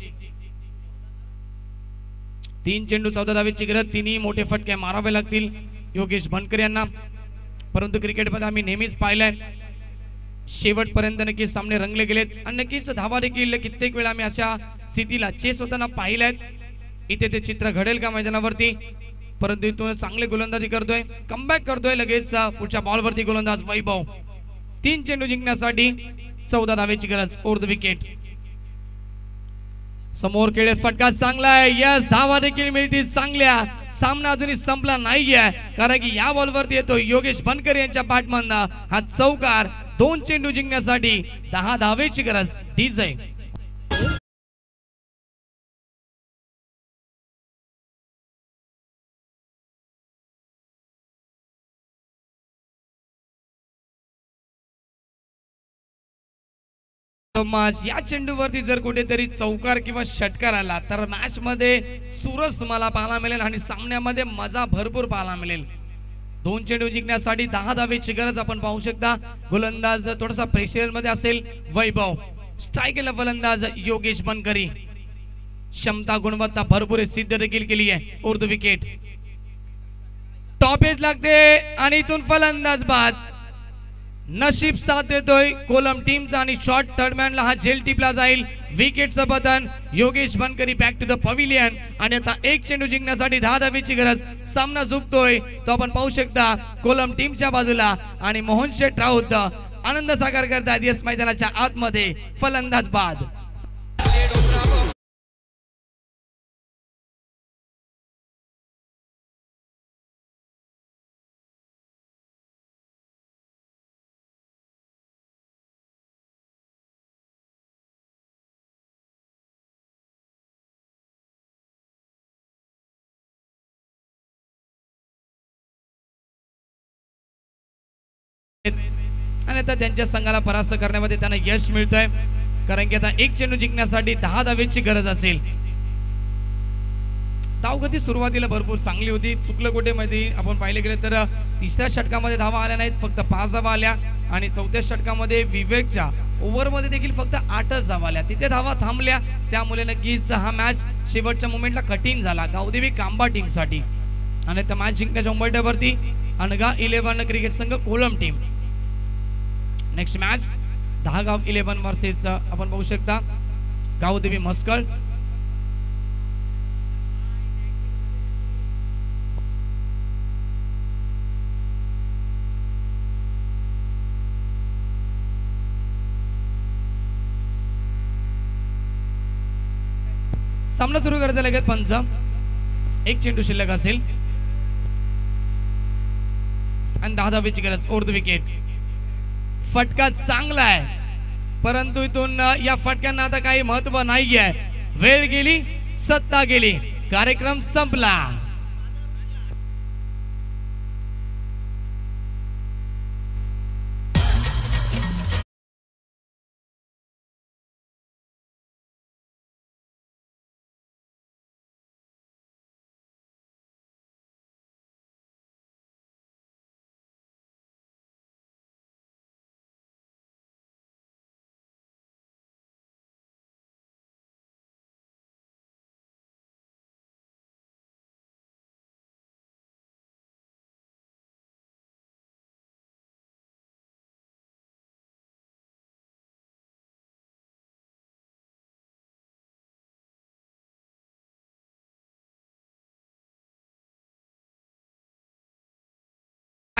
3 चेंडू 14 धावेची गरज. 3ही मोठे फटके मारावे लागतील योगेश बनकर यांना. परंतु क्रिकेटमध्ये आम्ही नेहमीच पाहिलंय शेवटपर्यंत नक्कीच सामने रंगले गेलेत आणि नक्कीच धावा देखील कित्येक वेळा आम्ही अशा स्थितीला चेस होताना पाहिलंय. इथे ते चित्र घडेल का मैदानावरती? परंतु इथून चांगले गोलंदाजी करतोय, कमबॅक करतोय लगेच पुढच्या बॉलवरती गोलंदाज वैभव. 3 चेंडू जिंकण्यासाठी 14 धावेची गरज. उर्ध विकेट. समोर खेळत फटका चांगला आहे. यस धावा देखील मिळतील चांगल्या. सामना अजूनही संपला नाहीये, कारण की या बॉलवरती येतो योगेश बनकर यांच्या बॅटमधनं हा चौकार. 2 चेंडू जिंकण्यासाठी 10 धावेची गरज. डीजे या चेंडूवरती जर कुठेतरी चौकार किंवा षटकार आला तर मॅच मध्ये सुरस तुम्हाला पाहायला मिळेल आणि सामन्यामध्ये मजा भरपूर पाहायला मिळेल. 2 चेंडू जिंकण्यासाठी 10 धावेची गरज आपण पाहू शकता. गोलंदाज थोडासा प्रेशर मध्ये असेल वैभव. स्ट्रायकिंगला फलंदाज योगेश बनकरी. क्षमता गुणवत्ता भरपूर सिद्ध देखील केली आहे. उर्ध विकेट. टॉप एज लागते आणि इथून फलंदाज बाद. नशीब साथ देतोय कोलम टीमचा आणि शॉर्ट थर्डमॅनला हा झेल टिपला जाईल. विकेटचं बटन. योगेश बनकरी बॅक टू द पवेलियन आणि आता 1 चेंडू जिंकण्यासाठी 10 धावेची गरज. सामना झुकतोय तो आपण पाहू शकता कोलम टीमच्या बाजूला आणि मोहन शेठ राऊत आनंद साकार करतात यस मैदानाच्या आतमध्ये. फलंदाज बाद. आणि आता त्यांच्या संघाला परास्त करण्यामध्ये त्यांना यश मिळतंय, कारण की आता 1 चेंडू जिंकण्यासाठी 10 धावेची गरज असेल. धावगती सुरुवातीला भरपूर चांगली होती. चुकलकोटेमध्ये आपण पाहिले गेले तर 3ऱ्या षटकामध्ये धावा आल्या नाहीत, फक्त 5 धावा आल्या आणि 4थ्या षटकामध्ये विवेकच्या ओव्हरमध्ये देखील फक्त 8च धावा आल्या. तिथे धावा थांबल्या, त्यामुळे नक्कीच हा मॅच शेवटच्या मोमेंटला कठीण झाला गावदेवी कांबा टीमसाठी. आणि त्या मॅच जिंकण्याच्या उंबरठ्यावरती अनगा 11 क्रिकेट संघ कोलम टीम. नेक्स्ट मॅच 10 गाव 11 वर्सेस आपण पाहू शकता गावदेवी मस्कळ. सामना सुरू करायचा लगेच पंच. 1 चेंडू शिल्लक असेल आणि 10 धावेची गरज. उर्ध विकेट. फटका चांगला आहे, परंतु इथून या फटक्यांना आता काही महत्व नाहीये. वेळ गेली, सत्ता गेली, कार्यक्रम संपला.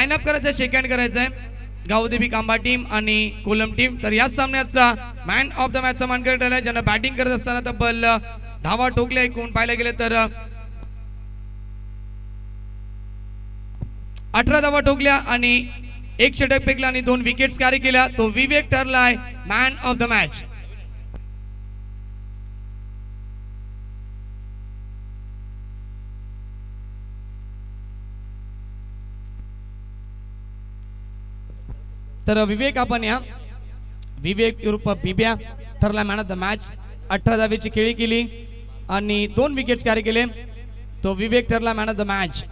लाईन अप करायचं, शेक हँड करायचं आहे गावदेवी कांबा टीम आणि कोलम टीम. तर या सामन्याचा मॅन ऑफ द मॅचचा मानकरी ठरला आहे, ज्यांना बॅटिंग करत असताना तब्बल धावा ठोकल्या. एकूण पाहायला गेले तर 18 धावा ठोकल्या आणि 1 षटक फेकला आणि 2 विकेट्स कॅरी केल्या. तो विवेक ठरलाय मॅन ऑफ द मॅच. तर विवेक आपण या विवेक उर्फ बिब्या ठरला मॅन ऑफ द मॅच. 18 धावेची खेळी केली आणि 2 विकेट्स कॅरी केले. तो विवेक ठरला मॅन ऑफ द मॅच.